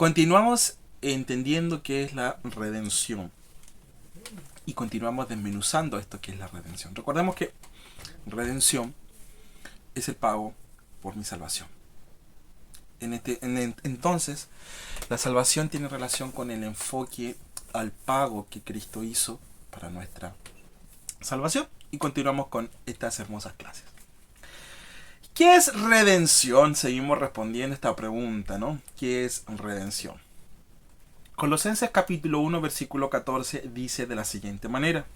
Continuamos entendiendo qué es la redención. Y continuamos desmenuzando esto que es la redención. Recordemos que redención es el pago por mi salvación. Entonces, la salvación tiene relación con el enfoque al pago que Cristo hizo para nuestra salvación. Y continuamos con estas hermosas clases. ¿Qué es redención? Seguimos respondiendo esta pregunta, ¿no? ¿Qué es redención? Colosenses capítulo 1, versículo 14 dice de la siguiente manera: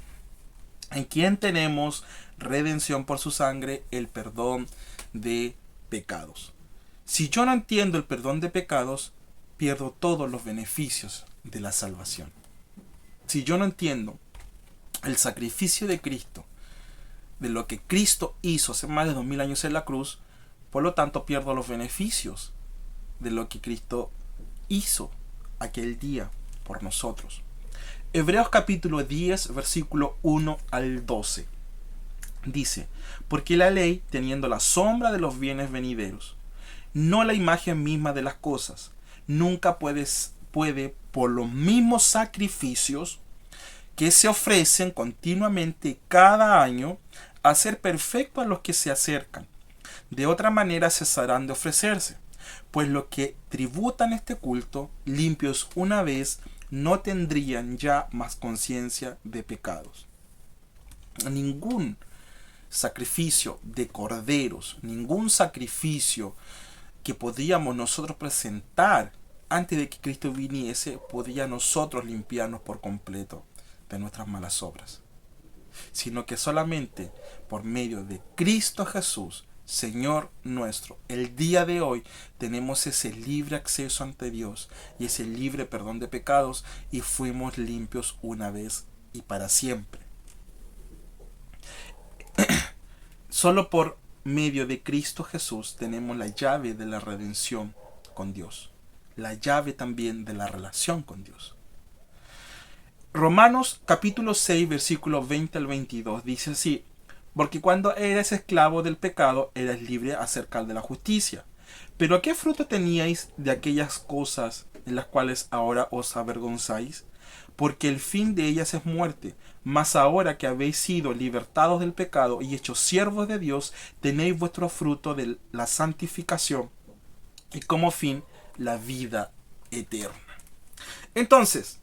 en quien tenemos redención por su sangre, el perdón de pecados. Si yo no entiendo el perdón de pecados, pierdo todos los beneficios de la salvación. Si yo no entiendo el sacrificio de Cristo, de lo que Cristo hizo hace más de 2000 años en la cruz, por lo tanto pierdo los beneficios de lo que Cristo hizo aquel día por nosotros. Hebreos capítulo 10, versículo 1 al 12. Dice: porque la ley, teniendo la sombra de los bienes venideros, no la imagen misma de las cosas, nunca puede por los mismos sacrificios que se ofrecen continuamente cada año, hacer perfecto a los que se acercan. De otra manera cesarán de ofrecerse, pues los que tributan este culto, limpios una vez, no tendrían ya más conciencia de pecados. Ningún sacrificio de corderos, ningún sacrificio que podíamos nosotros presentar antes de que Cristo viniese, podía nosotros limpiarnos por completo de nuestras malas obras, sino que solamente por medio de Cristo Jesús, Señor nuestro, el día de hoy tenemos ese libre acceso ante Dios y ese libre perdón de pecados, y fuimos limpios una vez y para siempre. Solo por medio de Cristo Jesús tenemos la llave de la redención con Dios, la llave también de la relación con Dios. Romanos capítulo 6, versículos 20 al 22 dice así: porque cuando eras esclavo del pecado, eras libre acerca de la justicia. Pero ¿qué fruto teníais de aquellas cosas en las cuales ahora os avergonzáis? Porque el fin de ellas es muerte. Mas ahora que habéis sido libertados del pecado y hechos siervos de Dios, tenéis vuestro fruto de la santificación y como fin la vida eterna. Entonces,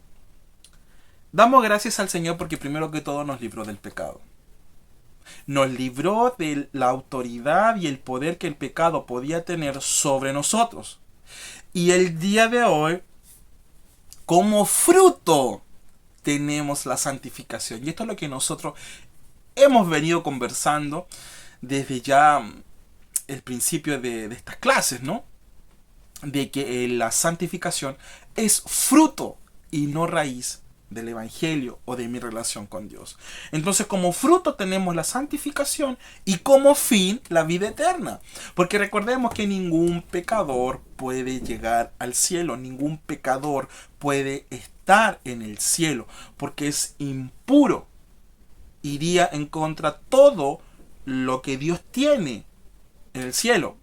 damos gracias al Señor porque primero que todo nos libró del pecado. Nos libró de la autoridad y el poder que el pecado podía tener sobre nosotros. Y el día de hoy, como fruto, tenemos la santificación. Y esto es lo que nosotros hemos venido conversando desde ya el principio de estas clases, ¿no? De que la santificación es fruto y no raíz del evangelio o de mi relación con Dios. Entonces, como fruto tenemos la santificación y como fin la vida eterna. Porque recordemos que ningún pecador puede llegar al cielo, ningún pecador puede estar en el cielo, porque es impuro. Iría en contra todo lo que Dios tiene en el cielo.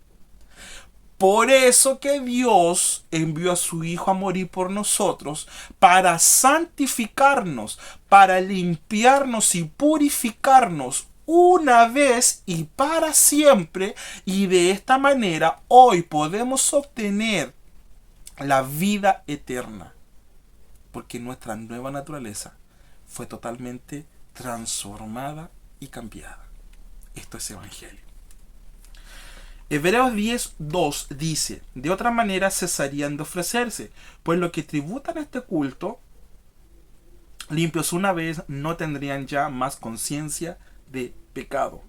Por eso que Dios envió a su Hijo a morir por nosotros, para santificarnos, para limpiarnos y purificarnos una vez y para siempre. Y de esta manera hoy podemos obtener la vida eterna, porque nuestra nueva naturaleza fue totalmente transformada y cambiada. Esto es evangelio. Hebreos 10:2 dice: de otra manera cesarían de ofrecerse, pues los que tributan este culto, limpios una vez, no tendrían ya más conciencia de pecado.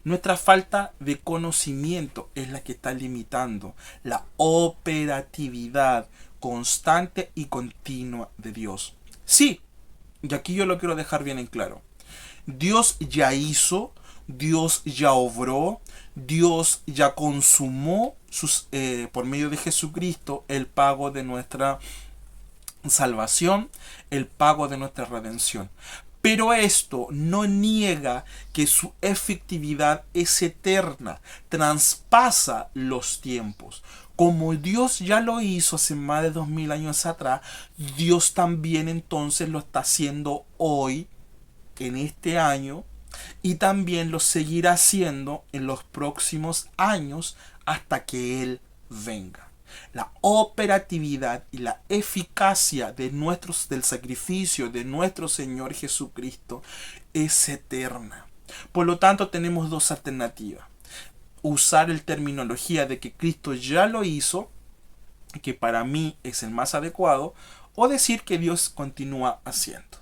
Nuestra falta de conocimiento es la que está limitando la operatividad constante y continua de Dios. Sí, y aquí yo lo quiero dejar bien en claro. Dios ya hizo, Dios ya obró, Dios ya consumó por medio de Jesucristo el pago de nuestra salvación, el pago de nuestra redención. Pero esto no niega que su efectividad es eterna, traspasa los tiempos. Como Dios ya lo hizo hace más de 2000 años atrás, Dios también entonces lo está haciendo hoy, en este año, y también lo seguirá haciendo en los próximos años hasta que Él venga. La operatividad y la eficacia del sacrificio de nuestro Señor Jesucristo es eterna. Por lo tanto, tenemos dos alternativas. Usar el terminología de que Cristo ya lo hizo, que para mí es el más adecuado, o decir que Dios continúa haciendo.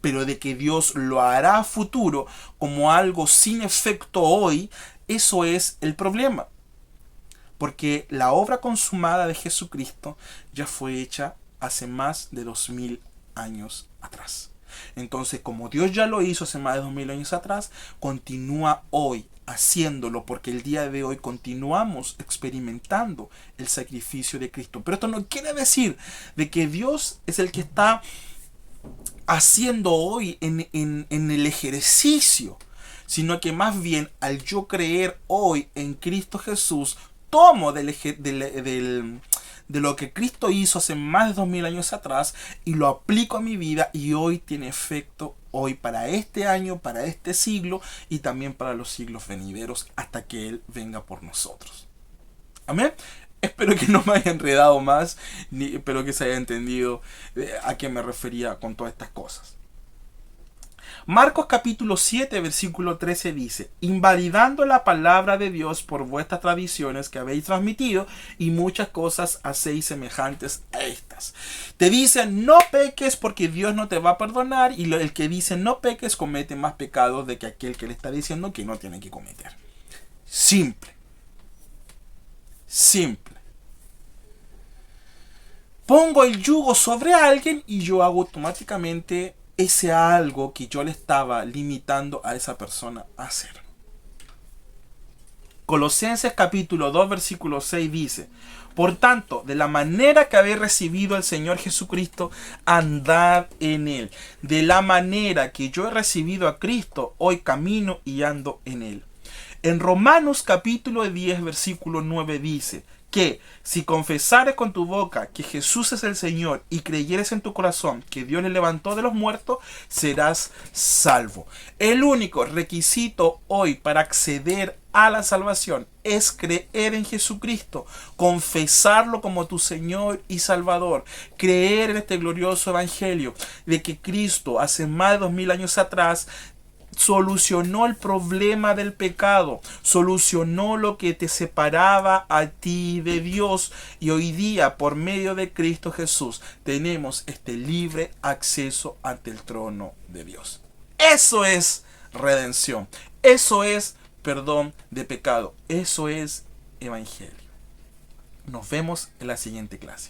Pero de que Dios lo hará a futuro como algo sin efecto hoy, eso es el problema. Porque la obra consumada de Jesucristo ya fue hecha hace más de 2000 años atrás. Entonces, como Dios ya lo hizo hace más de 2000 años atrás, continúa hoy haciéndolo, porque el día de hoy continuamos experimentando el sacrificio de Cristo. Pero esto no quiere decir de que Dios es el que está haciendo hoy en el ejercicio, sino que más bien al yo creer hoy en Cristo Jesús, tomo de lo que Cristo hizo hace más de 2000 años atrás y lo aplico a mi vida, y hoy tiene efecto hoy para este año, para este siglo y también para los siglos venideros hasta que Él venga por nosotros. Amén. Espero que no me haya enredado más, espero que se haya entendido a qué me refería con todas estas cosas. Marcos capítulo 7 versículo 13 dice: invalidando la palabra de Dios por vuestras tradiciones que habéis transmitido, y muchas cosas hacéis semejantes a estas. Te dicen no peques porque Dios no te va a perdonar, y el que dice no peques comete más pecados de que aquel que le está diciendo que no tiene que cometer. Simple. Pongo el yugo sobre alguien y yo hago automáticamente ese algo que yo le estaba limitando a esa persona a hacer. Colosenses capítulo 2 versículo 6 dice: por tanto, de la manera que habéis recibido al Señor Jesucristo, andad en Él. De la manera que yo he recibido a Cristo, hoy camino y ando en Él. En Romanos capítulo 10 versículo 9 dice que si confesares con tu boca que Jesús es el Señor y creyeres en tu corazón que Dios le levantó de los muertos, serás salvo. El único requisito hoy para acceder a la salvación es creer en Jesucristo, confesarlo como tu Señor y Salvador, creer en este glorioso evangelio de que Cristo hace más de 2000 años atrás solucionó el problema del pecado, solucionó lo que te separaba a ti de Dios, y hoy día por medio de Cristo Jesús tenemos este libre acceso ante el trono de Dios. Eso es redención, eso es perdón de pecado, eso es evangelio. Nos vemos en la siguiente clase.